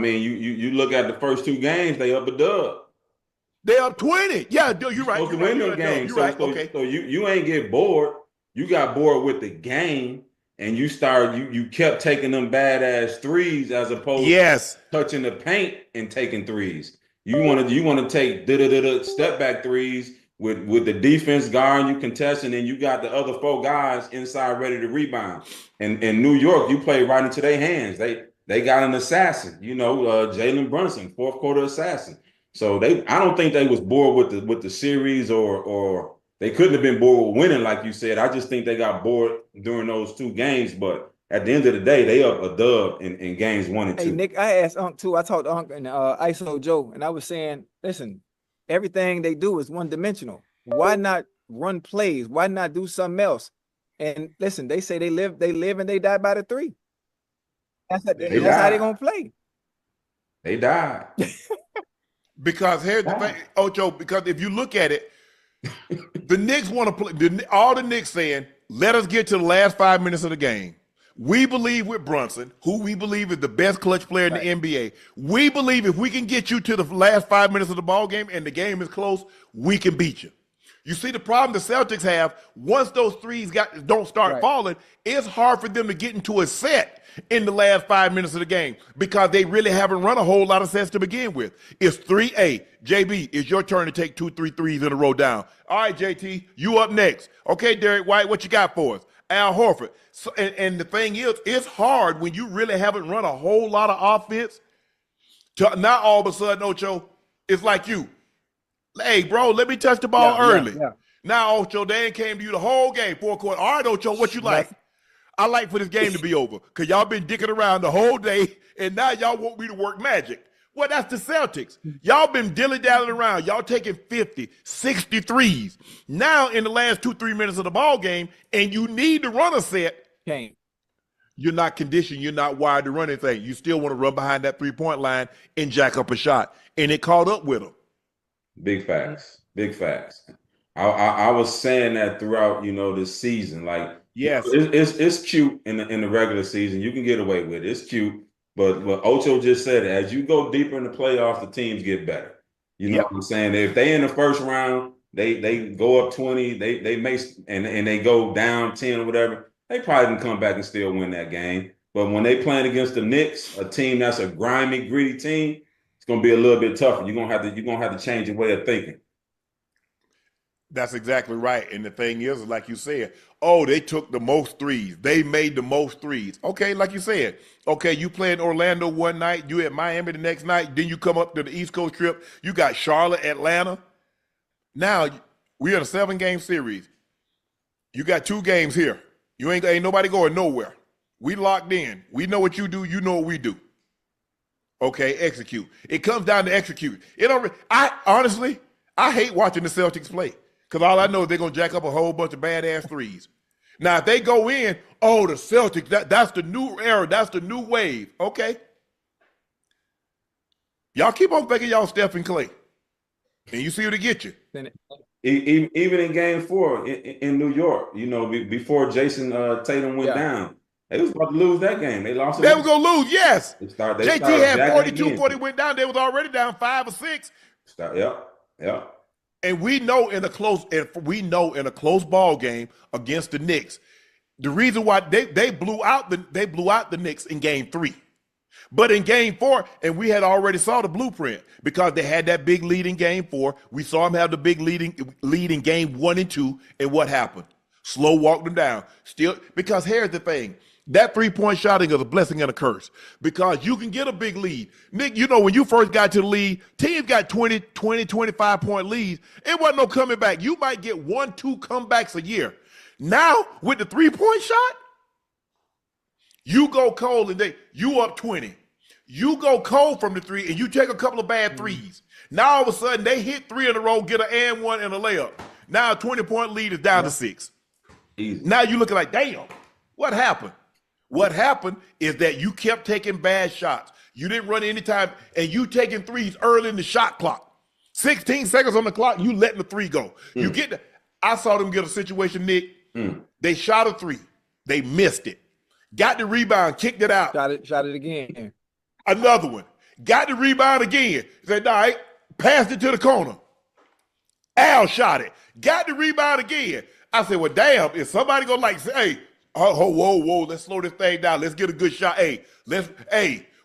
mean, you look at the first two games, they up a dub. They up 20. Yeah, you're right. Supposed to win them games. You're right. Okay. So you ain't get bored. You got bored with the game, and you kept taking them badass threes as opposed to touching the paint and taking threes. You want to take step back threes with the defense guarding you, contesting, and you got the other four guys inside ready to rebound. And in New York, you play right into their hands. They got an assassin, Jalen Brunson, fourth quarter assassin. So I don't think they was bored with the series or they couldn't have been bored with winning, like you said. I just think they got bored during those two games. But at the end of the day, they up a dub in games 1 and 2. Hey, Nick, I asked Unc too. I talked to Unc and ISO Joe, and I was saying, listen, everything they do is one-dimensional. Why not run plays? Why not do something else? And listen, they say they live and they die by the three. That's how they're gonna play. They died. Because here's the thing, Ocho, because if you look at it, the Knicks want to play, all the Knicks saying, let us get to the last 5 minutes of the game. We believe with Brunson, who we believe is the best clutch player in the NBA. We believe if we can get you to the last 5 minutes of the ball game and the game is close, we can beat you. You see the problem the Celtics have, once those threes don't start falling, it's hard for them to get into a set in the last 5 minutes of the game because they really haven't run a whole lot of sets to begin with. It's 3A. JB, it's your turn to take 2-3 threes in a row down. All right, JT, you up next. Okay, Derek White, what you got for us? Al Horford. So, and the thing is, it's hard when you really haven't run a whole lot of offense to now all of a sudden, Ocho, it's like you. Hey, bro, let me touch the ball early. Now, Ocho, they ain't came to you the whole game, 4 quarters. All right, Ocho, what you like? I like for this game to be over because y'all been dicking around the whole day, and now y'all want me to work magic. Well, that's the Celtics. Y'all been dilly-dallying around. Y'all taking 50, 63s. Now, in the last 2-3 minutes of the ball game, and you need to run a set, you're not conditioned. You're not wired to run anything. You still want to run behind that three-point line and jack up a shot, and it caught up with them. Big facts. Big facts. I was saying that throughout, this season. Like, yes, it's cute in the regular season. You can get away with it. It's cute. But what Ocho just said, as you go deeper in the playoffs, the teams get better. You know what I'm saying? If they in the first round, they go up 20, they may and they go down 10 or whatever, they probably can come back and still win that game. But when they playing against the Knicks, a team that's a grimy, gritty team, it's gonna be a little bit tougher. You're gonna have to change your way of thinking. That's exactly right. And the thing is, like you said, they took the most threes. They made the most threes. Okay, like you said, you play in Orlando one night, you at Miami the next night, then you come up to the East Coast trip, you got Charlotte, Atlanta. Now, we're in a 7-game series. You got 2 games here. You ain't nobody going nowhere. We locked in. We know what you do, you know what we do. Okay, execute. It comes down to execute. Honestly, I hate watching the Celtics play. Because all I know is they're going to jack up a whole bunch of badass threes. Now, if they go in, the Celtics, that's the new era. That's the new wave. Okay. Y'all keep on thinking y'all Steph and Clay. And you see what it get you. Even in game 4 in New York, before Jason Tatum went down, they was about to lose that game. They lost it. They were going to lose, yes. JT had 42, 40 went down. They was already down 5 or 6. Yep. And we know in a close ball game against the Knicks, the reason why they blew out the Knicks in game 3. But in game 4, and we had already saw the blueprint because they had that big lead in game 4. We saw them have the big lead in game 1 and 2. And what happened? Slow walked them down. Still, because here's the thing. That three-point shooting is a blessing and a curse because you can get a big lead. Nick, when you first got to the lead, teams got 20, 25-point leads. It wasn't no coming back. You might get 1-2 comebacks a year. Now, with the three-point shot, you go cold and you up 20. You go cold from the 3 and you take a couple of bad threes. Now, all of a sudden, they hit 3 in a row, get an and 1 and a layup. Now, a 20-point lead is down to 6. Easy. Now, you're looking like, damn, what happened? What happened is that you kept taking bad shots. You didn't run any time, and you taking threes early in the shot clock. 16 seconds on the clock, you letting the 3 go. You get I saw them get a situation, Nick. They shot a 3. They missed it. Got the rebound, kicked it out. Shot it again. Another one. Got the rebound again. Said, all right, passed it to the corner. Al shot it. Got the rebound again. I said, well, damn, is somebody gonna like say, hey, whoa, let's slow this thing down. Let's get a good shot. Hey,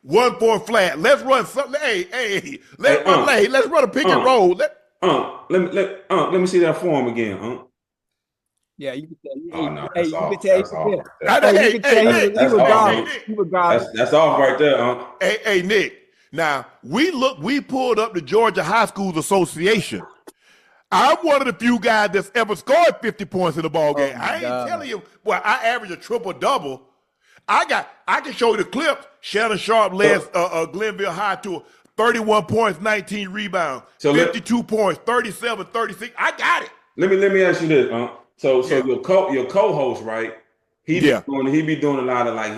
1 for a flat. Let's run something. Let's run a pick and roll. Let me see that form again, Yeah, you can tell. That's off. That's off right there, Hey, Nick. Now we pulled up the Georgia High Schools Association. I'm one of the few guys that's ever scored 50 points in a ball game. I ain't telling you. Well, I average a triple-double. I can show you the clips. Shannon Sharp led Glenville High to 31 points, 19 rebounds, 52 points, 37, 36. I got it. Let me ask you this, So your co-host, right? He be doing a lot of like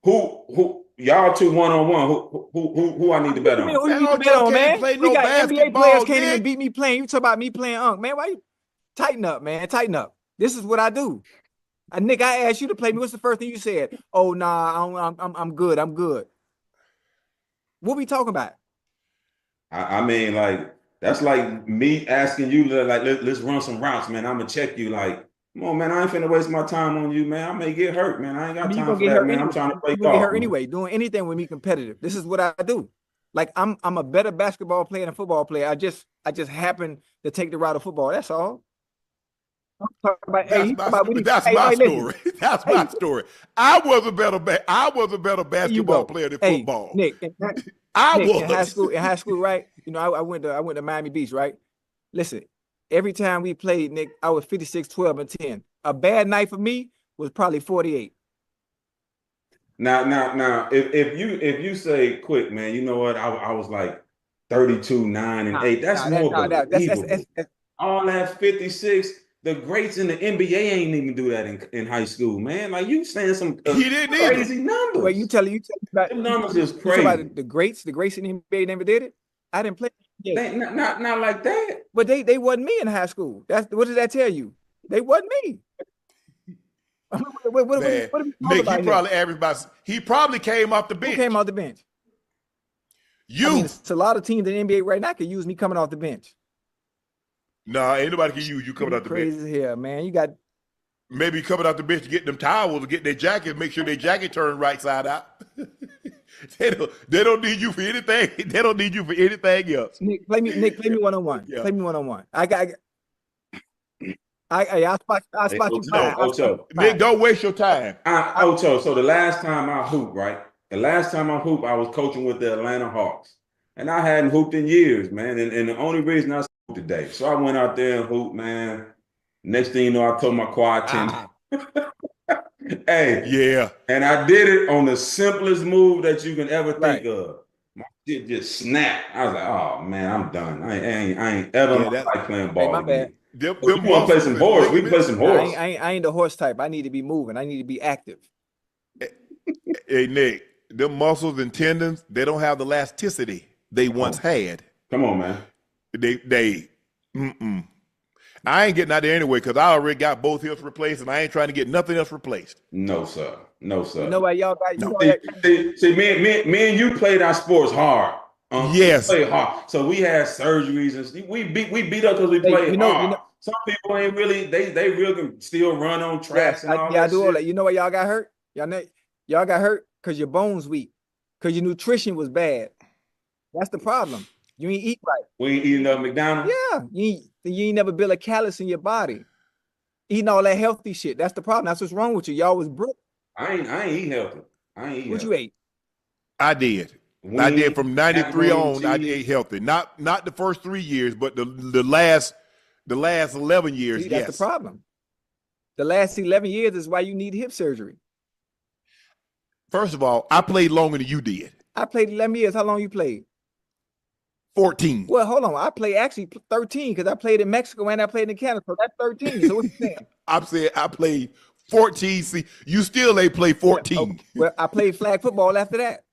who y'all two one-on-one. Who I need to bet on? Who you need to bet on, man? We got NBA players can't even beat me playing. You talk about me playing man. Why you tighten up, man? Tighten up. This is what I do. Nick, I asked you to play me. What's the first thing you said? Oh, nah, I'm good. I'm good. What we talking about? I mean, like, that's like me asking you to, like, let's run some routes, man. I'm gonna check you. Like, come on, man. I ain't finna waste my time on you, man. I may get hurt, man. I ain't got time for that, man. I'm trying to play golf. Get hurt anyway. Doing anything with me competitive. This is what I do. Like, I'm a better basketball player than a football player. I just happen to take the route of football. That's all. That's my story. That's my story. I was a better basketball player than football. Nick, I was in high school, right? You know, I went to Miami Beach, right? Listen, every time we played, Nick, I was 56, 12, and 10. A bad night for me was probably 48. Now, if you say quick, man, you know what? I was like 32, 9, and 8. That's more believable. All that 56. The greats in the NBA ain't even do that in high school, man. Like, you saying some crazy numbers. Well, you tell about the numbers is crazy. About the greats in the NBA never did it. I didn't play. Not like that. But they wasn't me in high school. What did that tell you? They wasn't me. He probably came off the bench. Who came off the bench? It's a lot of teams in the NBA right now could use me coming off the bench. Nah, ain't nobody can use you coming out the bench. Crazy here, man. You got maybe coming out the bench to get them towels or get their jacket, make sure their jacket turned right side out. They don't need you for anything. They don't need you for anything else. Nick, play me one-on-one. Yeah. Play me one-on-one. I spot you. Ocho. Nick, don't waste your time. Ocho, so the last time I hooped, right? The last time I hooped, I was coaching with the Atlanta Hawks. And I hadn't hooped in years, man. And the only reason I today. So I went out there and hooped, man. Next thing you know, I told my quad tendon. Hey. Yeah. And I did it on the simplest move that you can ever think of. My shit just snapped. I was like, oh, man, I'm done. I ain't ever like playing ball. Hey, my bad. You want to play some horse? We can play some horse. I ain't the horse type. I need to be moving. I need to be active. Hey, Nick, them muscles and tendons, they don't have the elasticity they once had. Come on, man. I ain't getting out there anyway because I already got both hips replaced and I ain't trying to get nothing else replaced. No, sir. You know why y'all got See, me and you played our sports hard. Yes. We played hard. So we had surgeries and we beat up because we played hard. Some people ain't really, they really can still run on tracks and all that. Yeah, I do all that. You know why y'all got hurt? Y'all got hurt because your bones weak. Because your nutrition was bad. That's the problem. You ain't eat right. We ain't eating up McDonald's? Yeah. You ain't never built a callus in your body. Eating all that healthy shit. That's the problem. That's what's wrong with you. Y'all was broke. I ain't eat healthy. What you ate? I did. I did from 93 on. I ate healthy. Not the first 3 years, but the last 11 years. See, that's the problem. The last 11 years is why you need hip surgery. First of all, I played longer than you did. I played 11 years. How long you played? 14. Well, hold on. I played actually 13 because I played in Mexico and I played in Canada. So that's 13. So what you saying? I'm saying I played 14. See, you still ain't played 14. Yeah, well, I played flag football after that.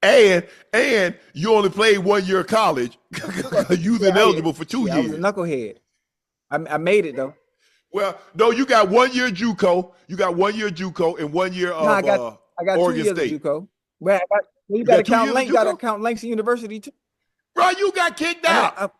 And you only played 1 year of college. You was ineligible for 2 years. I was a knucklehead. I made it though. Well, no, you got 1 year JUCO. You got 1 year JUCO and 1 year of I got Oregon 2 years State. of JUCO. Well, You got to count Langston University too. Bro, you got kicked out.